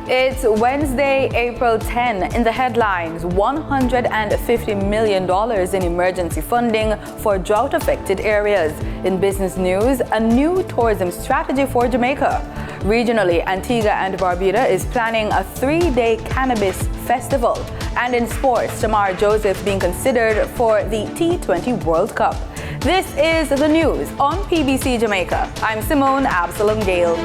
It's Wednesday, April 10. In the headlines, $150 million in emergency funding for drought-affected areas. In business news, a new tourism strategy for Jamaica. Regionally, Antigua and Barbuda is planning a 3-day cannabis festival. And in sports, Tamar Joseph being considered for the T20 World Cup. This is the news on PBC Jamaica. I'm Simone Absalom Gale.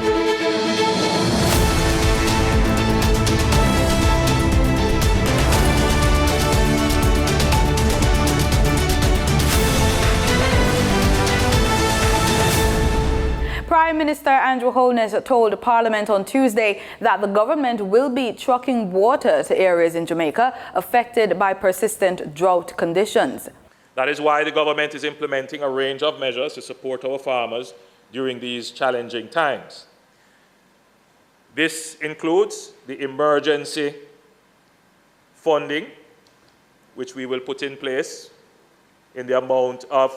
Prime Minister Andrew Holness told Parliament on Tuesday that the government will be trucking water to areas in Jamaica affected by persistent drought conditions. That is why the government is implementing a range of measures to support our farmers during these challenging times. This includes the emergency funding, which we will put in place in the amount of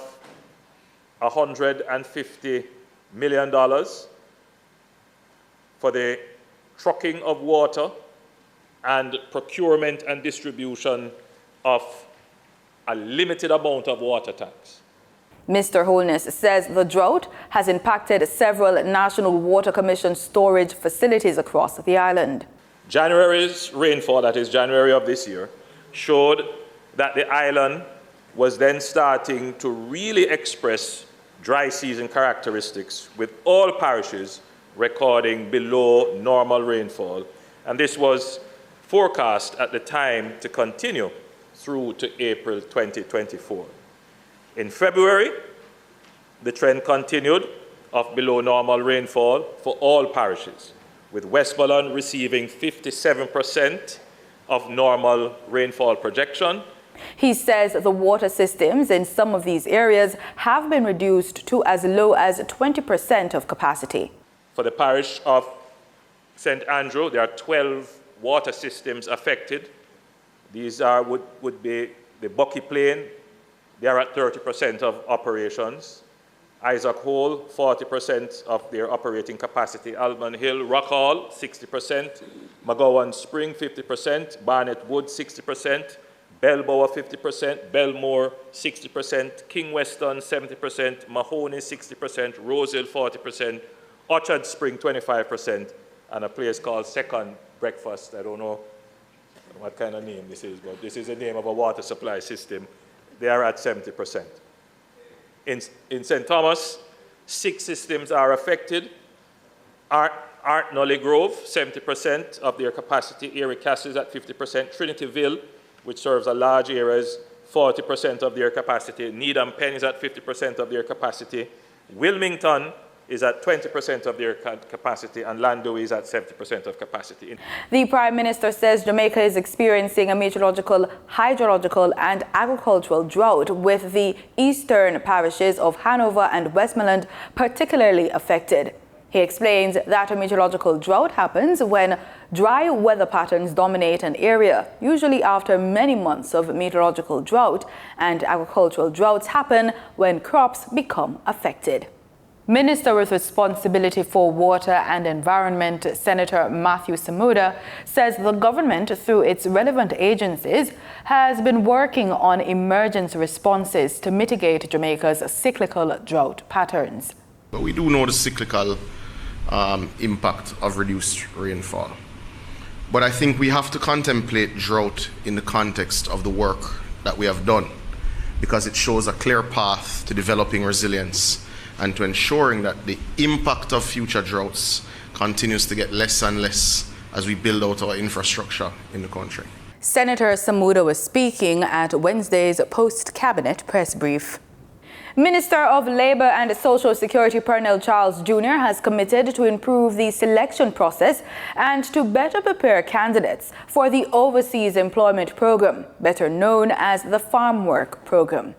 $150 million for the trucking of water and procurement and distribution of a limited amount of water tanks. Mr. Holness says the drought has impacted several National Water Commission storage facilities across the island. January's rainfall, that is January of this year, showed that the island was then starting to really express dry season characteristics, with all parishes recording below normal rainfall. And this was forecast at the time to continue through to April 2024. In February, the trend continued of below normal rainfall for all parishes, with Westmoreland receiving 57% of normal rainfall projection. He says the water systems in some of these areas have been reduced to as low as 20% of capacity. For the parish of St. Andrew, there are 12 water systems affected. These would be the Bucky Plain, they are at 30% of operations. Isaac Hole, 40% of their operating capacity. Almond Hill, Rockhall, 60%. McGowan Spring, 50%. Barnett Wood, 60%. Belbower 50%, Belmore 60%, King Weston 70%, Mahoney 60%, Rosehill 40%, Orchard Spring 25%, and a place called Second Breakfast. I don't know what kind of name this is, but this is the name of a water supply system. They are at 70%. In St. Thomas, 6 systems are affected. Art Nolly Grove, 70% of their capacity. Erie Castle is at 50%. Trinityville, which serves a large areas, 40% of their capacity. Needham Penn is at 50% of their capacity. Wilmington is at 20% of their capacity, and Lando is at 70% of capacity. The Prime Minister says Jamaica is experiencing a meteorological, hydrological, and agricultural drought, with the eastern parishes of Hanover and Westmoreland particularly affected. He explains that a meteorological drought happens when dry weather patterns dominate an area, usually after many months of meteorological drought, and agricultural droughts happen when crops become affected. Minister with responsibility for water and environment, Senator Matthew Samuda, says the government, through its relevant agencies, has been working on emergency responses to mitigate Jamaica's cyclical drought patterns. But we do know the cyclical impact of reduced rainfall. But I think we have to contemplate drought in the context of the work that we have done, because it shows a clear path to developing resilience and to ensuring that the impact of future droughts continues to get less and less as we build out our infrastructure in the country. Senator Samuda was speaking at Wednesday's post-cabinet press brief. Minister of Labour and Social Security Pernell Charles Jr. has committed to improve the selection process and to better prepare candidates for the Overseas Employment Program, better known as the Farm Work Program.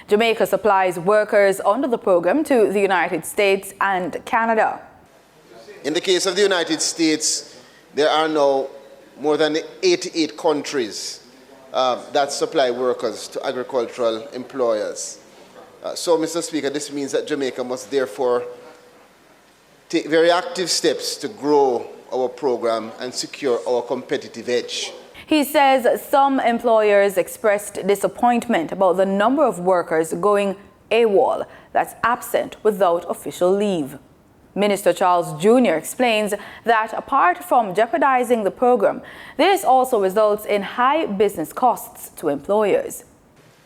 Jamaica supplies workers under the program to the United States and Canada. In the case of the United States, there are now more than 88 countries that supply workers to agricultural employers. So, Mr. Speaker, this means that Jamaica must therefore take very active steps to grow our program and secure our competitive edge. He says some employers expressed disappointment about the number of workers going AWOL, that's absent without official leave. Minister Charles Jr. explains that apart from jeopardizing the program, this also results in high business costs to employers.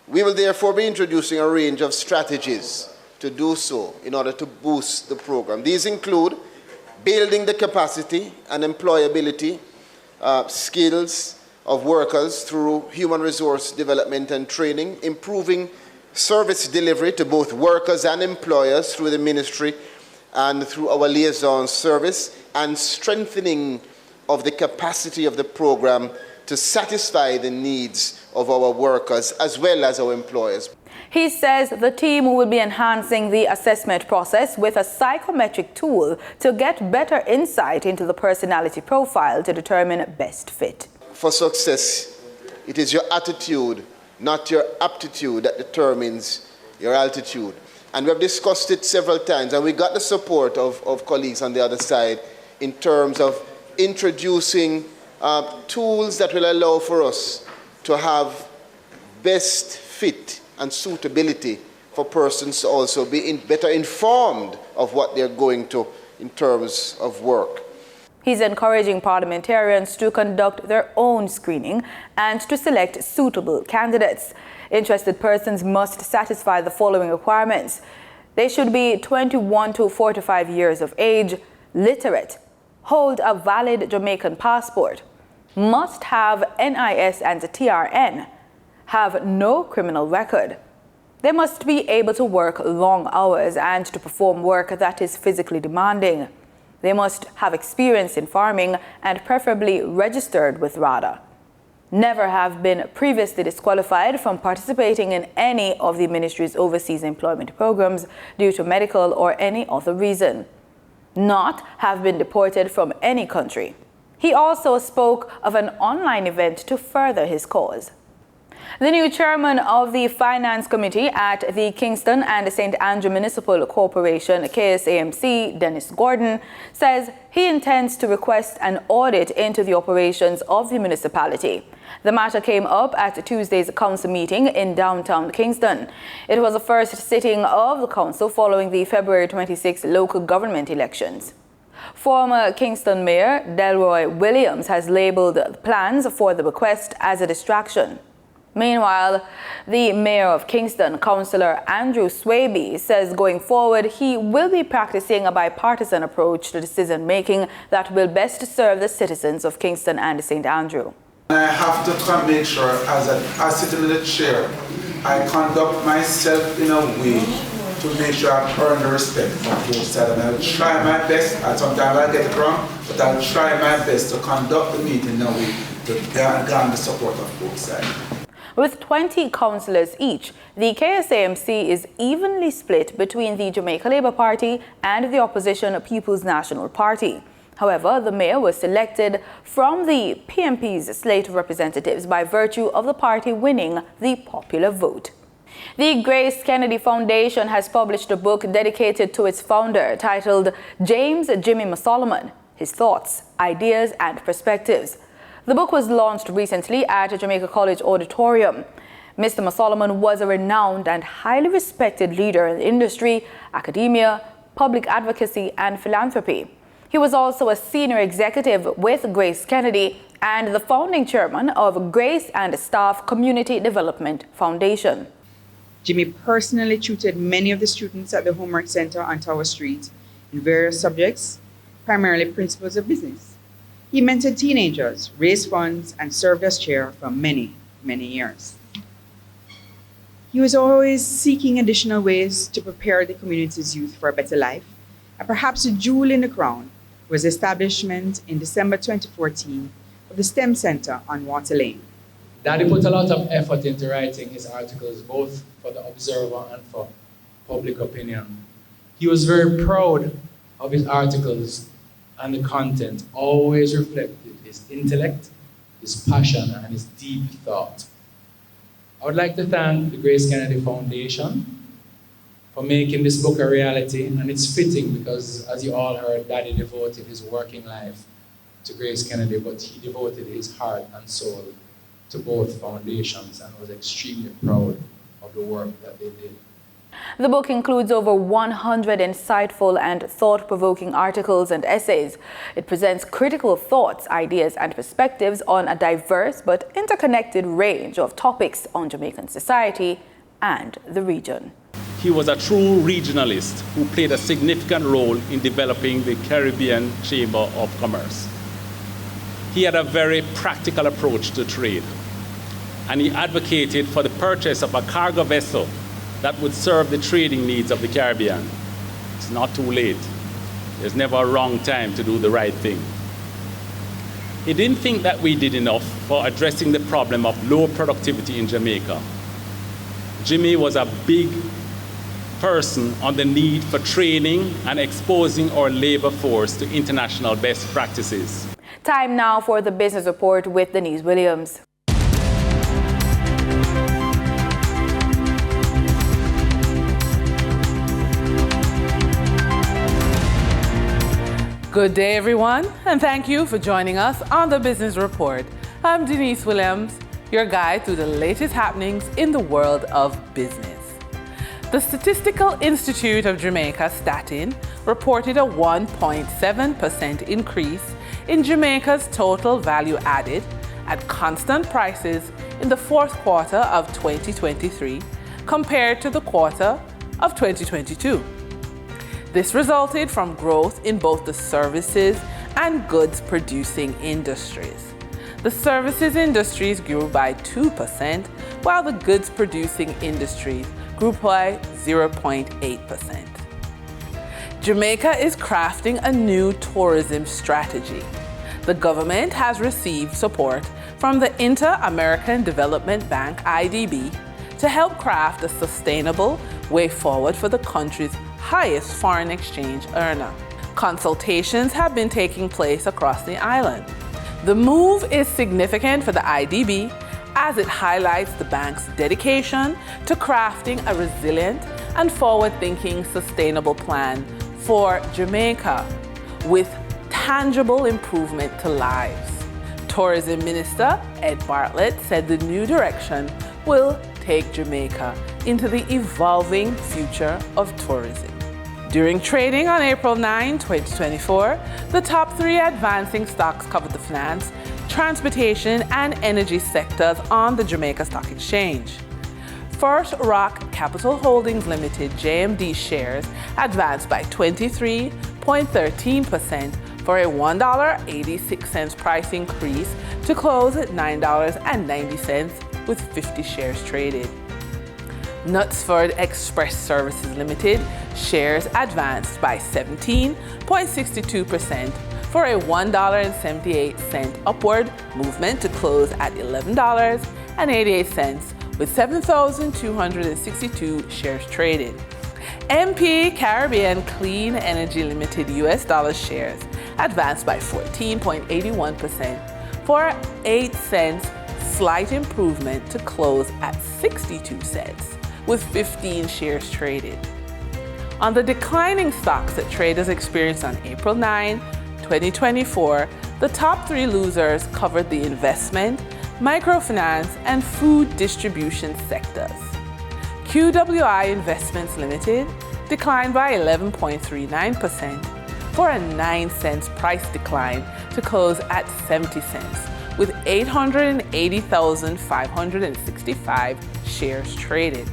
We will therefore be introducing a range of strategies to do so in order to boost the program. These include building the capacity and employability skills of workers through human resource development and training, improving service delivery to both workers and employers through the ministry and through our liaison service, and strengthening of the capacity of the program to satisfy the needs of our workers as well as our employers. He says the team will be enhancing the assessment process with a psychometric tool to get better insight into the personality profile to determine best fit. For success, it is your attitude, not your aptitude, that determines your altitude. And we have discussed it several times, and we got the support of colleagues on the other side in terms of introducing tools that will allow for us to have best fit and suitability for persons to also be better informed of what they're going to in terms of work. He's encouraging parliamentarians to conduct their own screening and to select suitable candidates. Interested persons must satisfy the following requirements. They should be 21 to 45 years of age, literate, hold a valid Jamaican passport, must have NIS and TRN, have no criminal record. They must be able to work long hours and to perform work that is physically demanding. They must have experience in farming and preferably registered with RADA. Never have been previously disqualified from participating in any of the ministry's overseas employment programs due to medical or any other reason. Not have been deported from any country. He also spoke of an online event to further his cause. The new chairman of the Finance Committee at the Kingston and St. Andrew Municipal Corporation, KSAMC, Dennis Gordon, says he intends to request an audit into the operations of the municipality. The matter came up at Tuesday's council meeting in downtown Kingston. It was the first sitting of the council following the February 26 local government elections. Former Kingston Mayor Delroy Williams has labeled the plans for the request as a distraction. Meanwhile, the Mayor of Kingston, Councillor Andrew Swaby, says going forward he will be practicing a bipartisan approach to decision-making that will best serve the citizens of Kingston and St. Andrew. I have to make sure, as sitting in the chair, I conduct myself in a way to make sure I earn the respect from both sides. And I'll try my best, and sometimes I'll get it wrong, but I'll try my best to conduct the meeting in a way to garner the support of both sides. With 20 councillors each, the KSAMC is evenly split between the Jamaica Labour Party and the opposition People's National Party. However, the mayor was selected from the PMP's slate of representatives by virtue of the party winning the popular vote. The Grace Kennedy Foundation has published a book dedicated to its founder titled James Jimmy Solomon, His Thoughts, Ideas and Perspectives. The book was launched recently at Jamaica College Auditorium. Mr. Solomon was a renowned and highly respected leader in the industry, academia, public advocacy and philanthropy. He was also a senior executive with Grace Kennedy and the founding chairman of Grace and Staff Community Development Foundation. Jimmy personally tutored many of the students at the Homework Center on Tower Street in various subjects, primarily principles of business. He mentored teenagers, raised funds, and served as chair for many, many years. He was always seeking additional ways to prepare the community's youth for a better life, and perhaps a jewel in the crown was the establishment in December 2014 of the STEM Center on Water Lane. Daddy put a lot of effort into writing his articles, both for the Observer and for public opinion. He was very proud of his articles, and the content always reflected his intellect, his passion, and his deep thought. I would like to thank the Grace Kennedy Foundation for making this book a reality, and it's fitting because, as you all heard, Daddy devoted his working life to Grace Kennedy, but he devoted his heart and soul to both foundations and was extremely proud of the work that they did. The book includes over 100 insightful and thought-provoking articles and essays. It presents critical thoughts, ideas, and perspectives on a diverse but interconnected range of topics on Jamaican society and the region. He was a true regionalist who played a significant role in developing the Caribbean Chamber of Commerce. He had a very practical approach to trade, and he advocated for the purchase of a cargo vessel that would serve the trading needs of the Caribbean. It's not too late. There's never a wrong time to do the right thing. He didn't think that we did enough for addressing the problem of low productivity in Jamaica. Jimmy was a big person on the need for training and exposing our labor force to international best practices. Time now for the Business Report with Denise Williams. Good day, everyone, and thank you for joining us on the Business Report. I'm Denise Williams, your guide through the latest happenings in the world of business. The Statistical Institute of Jamaica, Statin, reported a 1.7% increase in Jamaica's total value added at constant prices in the fourth quarter of 2023 compared to the quarter of 2022. This resulted from growth in both the services and goods producing industries. The services industries grew by 2%, while the goods producing industries grew by 0.8%. Jamaica is crafting a new tourism strategy. The government has received support from the Inter-American Development Bank, IDB, to help craft a sustainable way forward for the country's highest foreign exchange earner. Consultations have been taking place across the island. The move is significant for the IDB as it highlights the bank's dedication to crafting a resilient and forward-thinking sustainable plan for Jamaica with tangible improvement to lives. Tourism Minister Ed Bartlett said the new direction will take Jamaica into the evolving future of tourism. During trading on April 9, 2024, the top three advancing stocks covered the finance, transportation, and energy sectors on the Jamaica Stock Exchange. First Rock Capital Holdings Limited JMD shares advanced by 23.13% for a $1.86 price increase to close at $9.90 with 50 shares traded. Knutsford Express Services Limited shares advanced by 17.62% for a $1.78 upward movement to close at $11.88 with 7,262 shares traded. MP Caribbean Clean Energy Limited US dollar shares advanced by 14.81% for 8 cents, slight improvement to close at 62 cents with 15 shares traded. On the declining stocks that traders experienced on April 9, 2024, the top three losers covered the investment, microfinance, and food distribution sectors. QWI Investments Limited declined by 11.39% for a 9 cents price decline to close at 70 cents with 880,565 shares traded.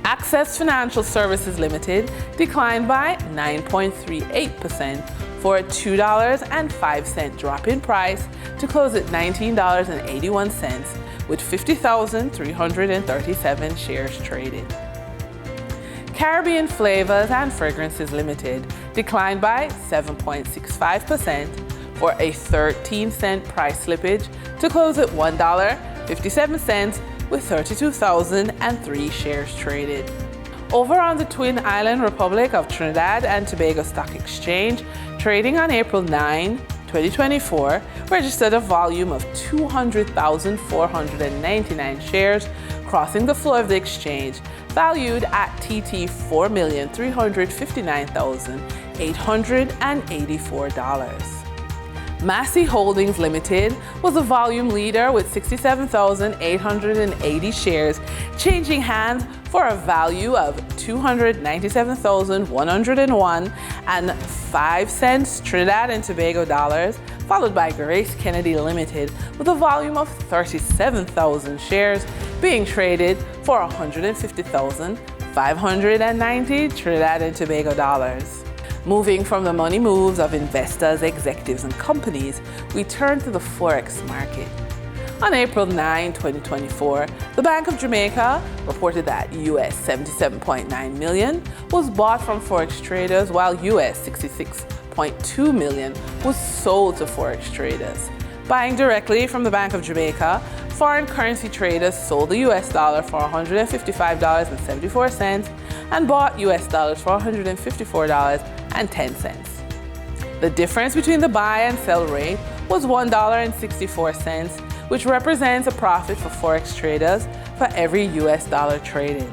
Access Financial Services Limited declined by 9.38% for a $2.05 drop in price to close at $19.81 with 50,337 shares traded. Caribbean Flavors and Fragrances Limited declined by 7.65% for a 13-cent price slippage to close at $1.57 with 32,003 shares traded. Over on the Twin Island Republic of Trinidad and Tobago Stock Exchange, trading on April 9, 2024, registered a volume of 200,499 shares crossing the floor of the exchange, valued at TT $4,359,884. Massey Holdings Limited was the volume leader with 67,880 shares, changing hands for a value of $297,101.05 Trinidad and Tobago dollars, followed by Grace Kennedy Limited with a volume of 37,000 shares being traded for $150,590 Trinidad and Tobago dollars. Moving from the money moves of investors, executives, and companies, we turn to the Forex market. On April 9, 2024, the Bank of Jamaica reported that US $77.9 million was bought from Forex traders, while US $66.2 million was sold to Forex traders. Buying directly from the Bank of Jamaica, foreign currency traders sold the US dollar for $155.74 and bought US dollars for $154.10. The difference between the buy and sell rate was $1.64, which represents a profit for Forex traders for every US dollar traded.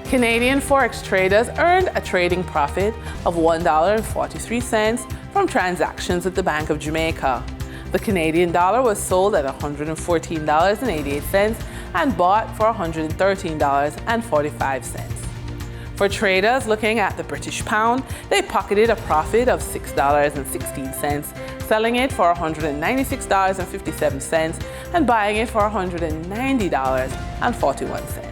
Canadian Forex traders earned a trading profit of $1.43 from transactions at the Bank of Jamaica. The Canadian dollar was sold at $114.88 and bought for $113.45. For traders looking at the British pound, they pocketed a profit of $6.16, selling it for $196.57 and buying it for $190.41.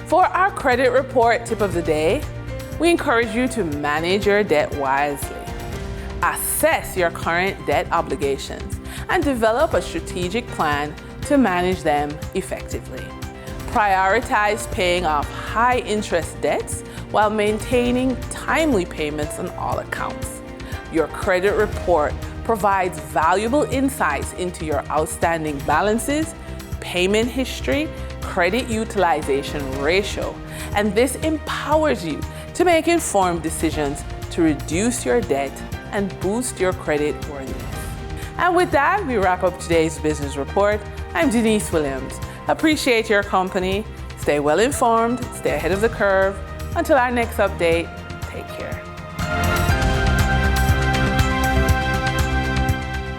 For our credit report tip of the day, we encourage you to manage your debt wisely. Assess your current debt obligations and develop a strategic plan to manage them effectively. Prioritize paying off high-interest debts while maintaining timely payments on all accounts. Your credit report provides valuable insights into your outstanding balances, payment history, credit utilization ratio, and this empowers you to make informed decisions to reduce your debt and boost your credit worthiness. And with that, we wrap up today's business report. I'm Denise Williams. Appreciate your company. Stay well informed, stay ahead of the curve. Until our next update, take care.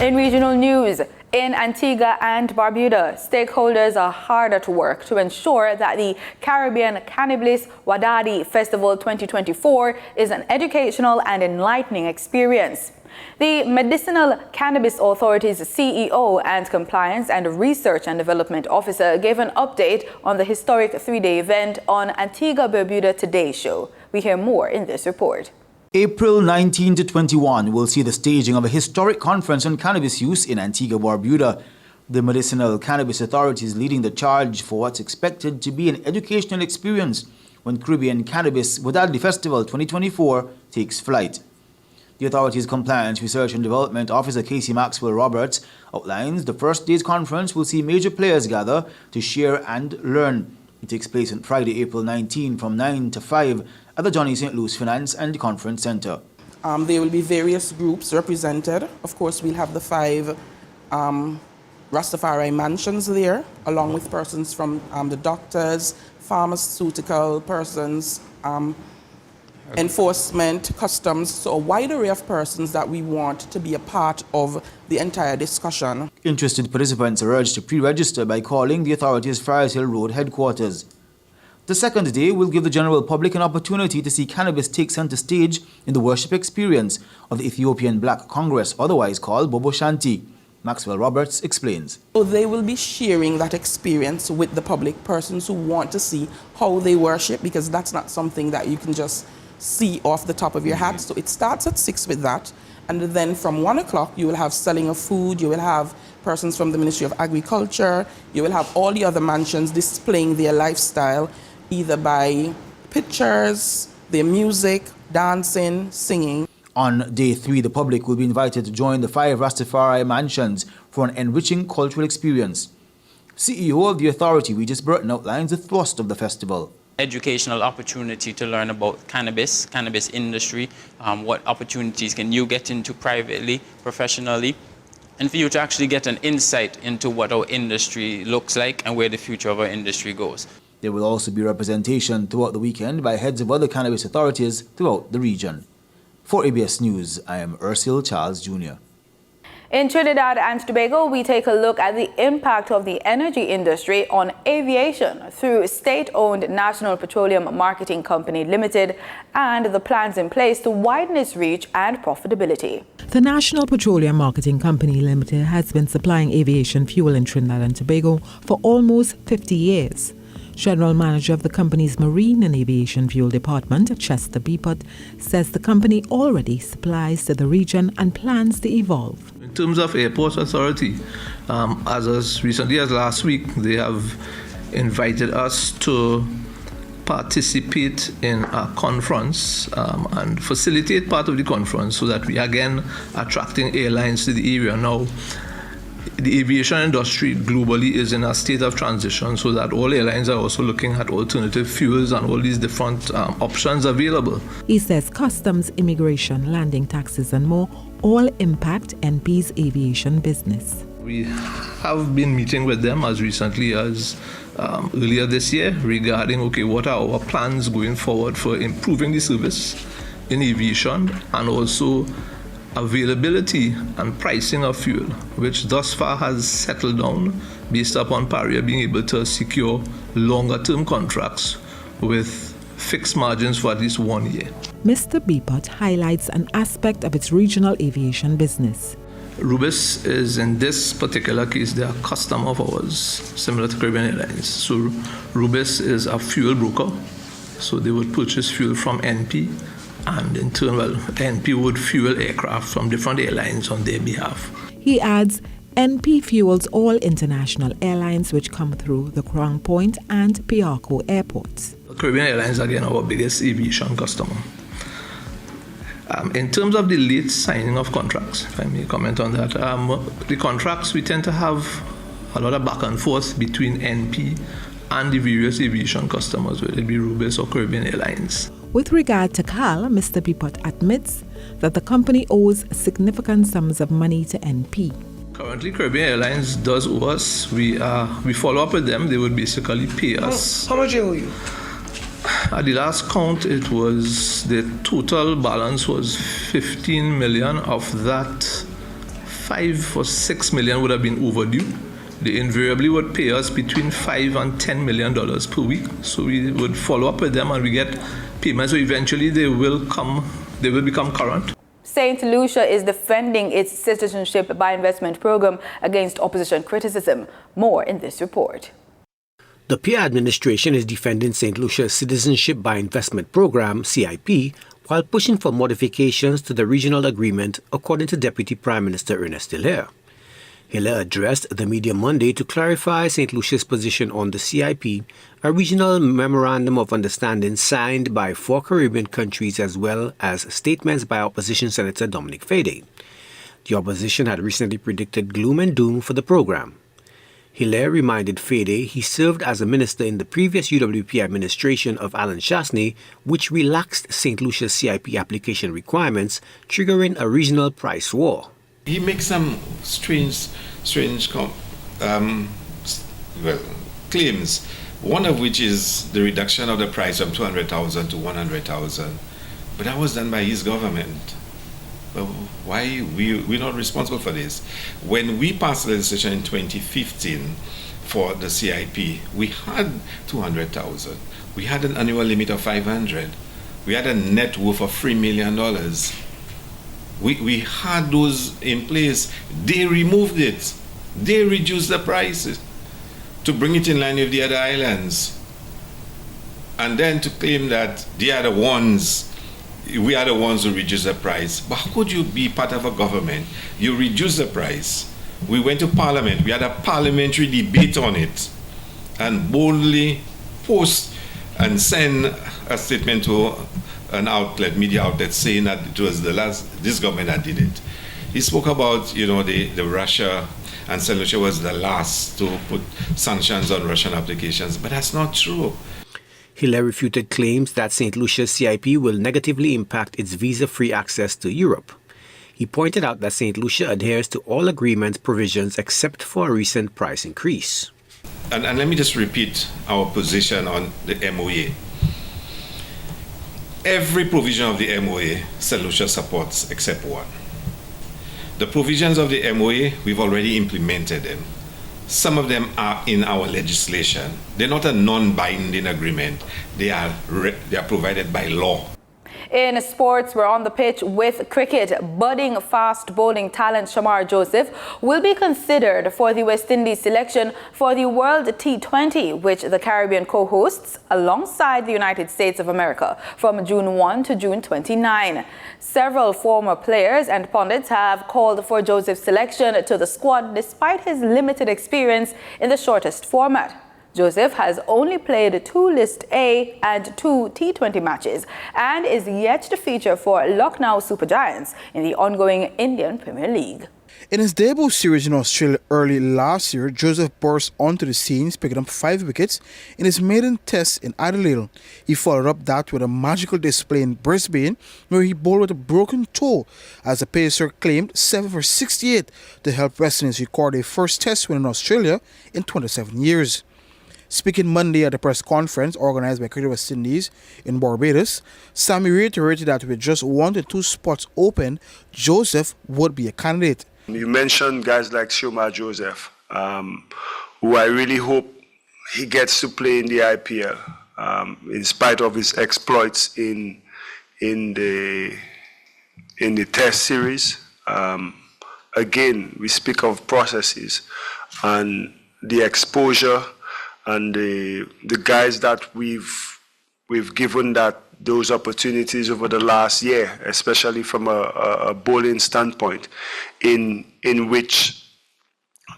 In regional news, in Antigua and Barbuda, stakeholders are hard at work to ensure that the Caribbean Cannabis Wadadi Festival 2024 is an educational and enlightening experience. The Medicinal Cannabis Authority's CEO and Compliance and Research and Development Officer gave an update on the historic three-day event on Antigua Barbuda Today Show. We hear more in this report. April 19 to 21 will see the staging of a historic conference on cannabis use in Antigua Barbuda. The Medicinal Cannabis Authority is leading the charge for what's expected to be an educational experience when Caribbean Cannabis Wadadi Festival 2024 takes flight. The authority's Compliance, Research and Development Officer Casey Maxwell Roberts outlines the first day's conference will see major players gather to share and learn. It takes place on Friday, April 19 from 9 to 5 at the Johnny St. Louis Finance and Conference Center. There will be various groups represented. Of course, we'll have the 5 Rastafari mansions there, along with persons from the doctors, pharmaceutical persons, enforcement, customs, so a wide array of persons that we want to be a part of the entire discussion. Interested participants are urged to pre-register by calling the authority's Friars Hill Road headquarters. The second day will give the general public an opportunity to see cannabis take center stage in the worship experience of the Ethiopian Black Congress, otherwise called Bobo Shanti. Maxwell Roberts explains. So they will be sharing that experience with the public, persons who want to see how they worship, because that's not something that you can just see off the top of your hat. So it starts at 6 with that, and then from 1 o'clock you will have selling of food, you will have persons from the Ministry of Agriculture, you will have all the other mansions displaying their lifestyle, either by pictures, their music, dancing, singing. On day 3, the public will be invited to join the 5 Rastafari mansions for an enriching cultural experience. CEO of the authority, Regis Burton, outlines the thrust of the festival. Educational opportunity to learn about cannabis industry, what opportunities can you get into privately, professionally, and for you to actually get an insight into what our industry looks like and where the future of our industry goes. There will also be representation throughout the weekend by heads of other cannabis authorities throughout the region. For ABS News, I am Ursil Charles Jr. In Trinidad and Tobago, we take a look at the impact of the energy industry on aviation through state-owned National Petroleum Marketing Company Limited and the plans in place to widen its reach and profitability. The National Petroleum Marketing Company Limited has been supplying aviation fuel in Trinidad and Tobago for almost 50 years. General Manager of the company's Marine and Aviation Fuel Department, Chester Beepot, says the company already supplies to the region and plans to evolve. In terms of Airports Authority, as recently as last week, they have invited us to participate in a conference and facilitate part of the conference so that we are again attracting airlines to the area. Now, the aviation industry globally is in a state of transition, so that all airlines are also looking at alternative fuels and all these different options available. He says customs, immigration, landing taxes and more all impact NP's aviation business. We have been meeting with them as recently as earlier this year regarding, what are our plans going forward for improving the service in aviation and also availability and pricing of fuel, which thus far has settled down based upon Paria being able to secure longer-term contracts with fixed margins for at least 1 year. Mr. Beepot highlights an aspect of its regional aviation business. Rubis is, in this particular case, they are a customer of ours, similar to Caribbean Airlines. So Rubis is a fuel broker, so they would purchase fuel from NP, and in turn, NP would fuel aircraft from different airlines on their behalf. He adds, NP fuels all international airlines which come through the Crown Point and Piarco airports. Caribbean Airlines, again, our biggest aviation customer. In terms of the late signing of contracts, if I may comment on that, the contracts, we tend to have a lot of back and forth between NP and the various aviation customers, whether it be Rubis or Caribbean Airlines. With regard to CAL, Mr. Beepot admits that the company owes significant sums of money to NP. Currently, Caribbean Airlines does owe us. We follow up with them. They would basically pay us. How much they owe you? At the last count, it was the total balance was 15 million. Of that, 5 or 6 million would have been overdue. They invariably would pay us between $5 and $10 million per week. So we would follow up with them and we get payments. So eventually they will become current. St. Lucia is defending its Citizenship by Investment program against opposition criticism. More in this report. The peer administration is defending St. Lucia's Citizenship by Investment program, CIP, while pushing for modifications to the regional agreement, according to Deputy Prime Minister Ernest Hilaire. Hilaire addressed the media Monday to clarify St. Lucia's position on the CIP, a regional memorandum of understanding signed by 4 Caribbean countries as well as statements by Opposition Senator Dominic Fede. The opposition had recently predicted gloom and doom for the program. Hilaire reminded Fede he served as a minister in the previous UWP administration of Alan Chasney, which relaxed St. Lucia's CIP application requirements, triggering a regional price war. He makes some strange claims, one of which is the reduction of the price from 200,000 to 100,000. But that was done by his government. But why we're not responsible for this? When we passed legislation in 2015 for the CIP, we had 200,000. We had an annual limit of 500. We had a net worth of $3 million. We had those in place. They removed it. They reduced the prices to bring it in line with the other islands. And then to claim that we are the ones who reduce the price. But how could you be part of a government? You reduce the price. We went to Parliament. We had a parliamentary debate on it and boldly post and send a statement to an outlet, media outlet, saying that it was this government that did it. He spoke about, the Russia, and St. Lucia was the last to put sanctions on Russian applications, but that's not true. Hilaire refuted claims that St. Lucia's CIP will negatively impact its visa-free access to Europe. He pointed out that St. Lucia adheres to all agreement provisions except for a recent price increase. And let me just repeat our position on the MOA. Every provision of the MOA, St. Lucia supports except one. The provisions of the MOA, we've already implemented them. Some of them are in our legislation. They're not a non-binding agreement. They are provided by law. In sports, we're on the pitch with cricket. Budding fast bowling talent Shamar Joseph will be considered for the West Indies selection for the World T20, which the Caribbean co-hosts alongside the United States of America from June 1 to June 29. Several former players and pundits have called for Joseph's selection to the squad despite his limited experience in the shortest format. Joseph has only played 2 List A and 2 T20 matches and is yet to feature for Lucknow Super Giants in the ongoing Indian Premier League. In his debut series in Australia early last year, Joseph burst onto the scenes, picking up 5 wickets in his maiden test in Adelaide. He followed up that with a magical display in Brisbane, where he bowled with a broken toe, as the pacer claimed 7 for 68 to help West Indies record a first test win in Australia in 27 years. Speaking Monday at a press conference organised by Cricket West Indies in Barbados, Sammy reiterated that with just 1 to 2 spots open, Joseph would be a candidate. You mentioned guys like Shamar Joseph, who I really hope he gets to play in the IPL, in spite of his exploits in the Test series. Again, we speak of processes and the exposure. And the guys that we've given those opportunities over the last year, especially from a bowling standpoint, in which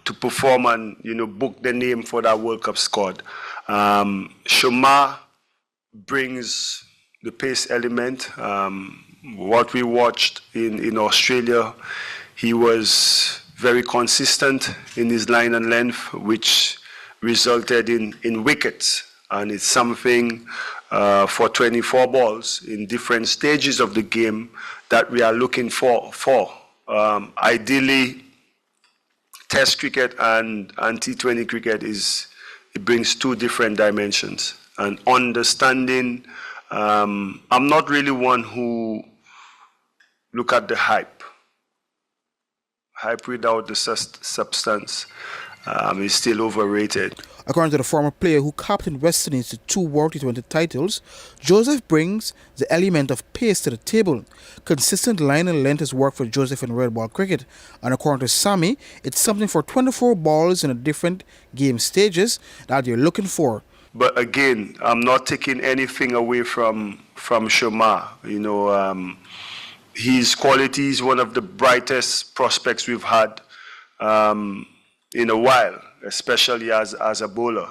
to perform and book the name for that World Cup squad. Shamar brings the pace element. What we watched in Australia, he was very consistent in his line and length, which resulted in wickets, and it's something for 24 balls in different stages of the game that we are looking for. Ideally, Test cricket and T20 cricket it brings 2 different dimensions. And understanding, I'm not really one who look at the hype without the substance. Is still overrated. According to the former player who captained West Indies to 2 World T20 titles, Joseph brings the element of pace to the table. Consistent line and length has worked for Joseph in red ball cricket, and according to Sammy, it's something for 24 balls in the different game stages that you're looking for. But again, I'm not taking anything away from Shamar. His quality is one of the brightest prospects we've had in a while, especially as a bowler.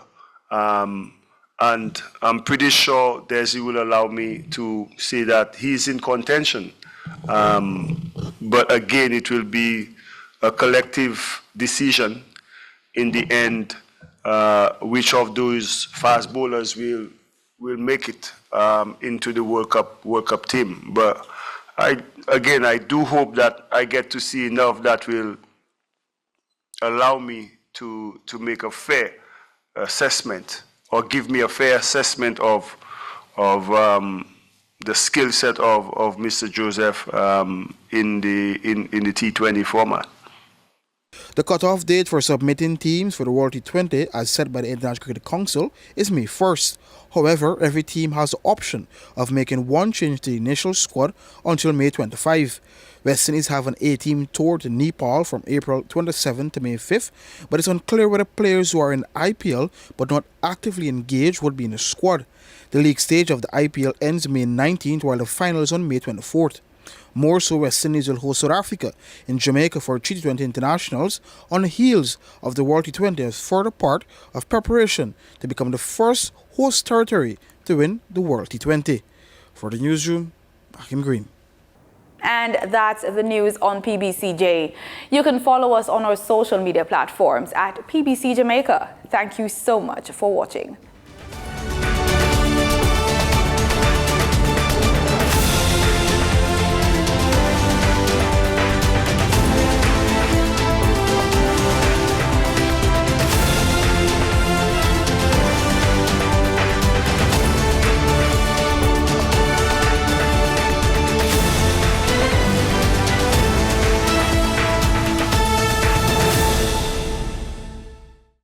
And I'm pretty sure Desi will allow me to say that he's in contention. But again, it will be a collective decision in the end, which of those fast bowlers will make it into the World Cup team. But I do hope that I get to see enough that will allow me to make a fair assessment, or give me a fair assessment of the skill set of Mr. Joseph in the T20 format. The cutoff date for submitting teams for the World T20, as set by the International Cricket Council, is May 1st. However, every team has the option of making 1 change to the initial squad until May 25. West Indies have an A-team tour to Nepal from April 27 to May 5th, but it's unclear whether players who are in IPL but not actively engaged would be in the squad. The league stage of the IPL ends May 19th, while the final is on May 24th. More so, West Indies will host South Africa in Jamaica for T20 internationals on the heels of the World T20 as further part of preparation to become the first host territory to win the World T20. For the newsroom, Hakim Green. And that's the news on PBCJ. You can follow us on our social media platforms at PBCJamaica. Thank you so much for watching.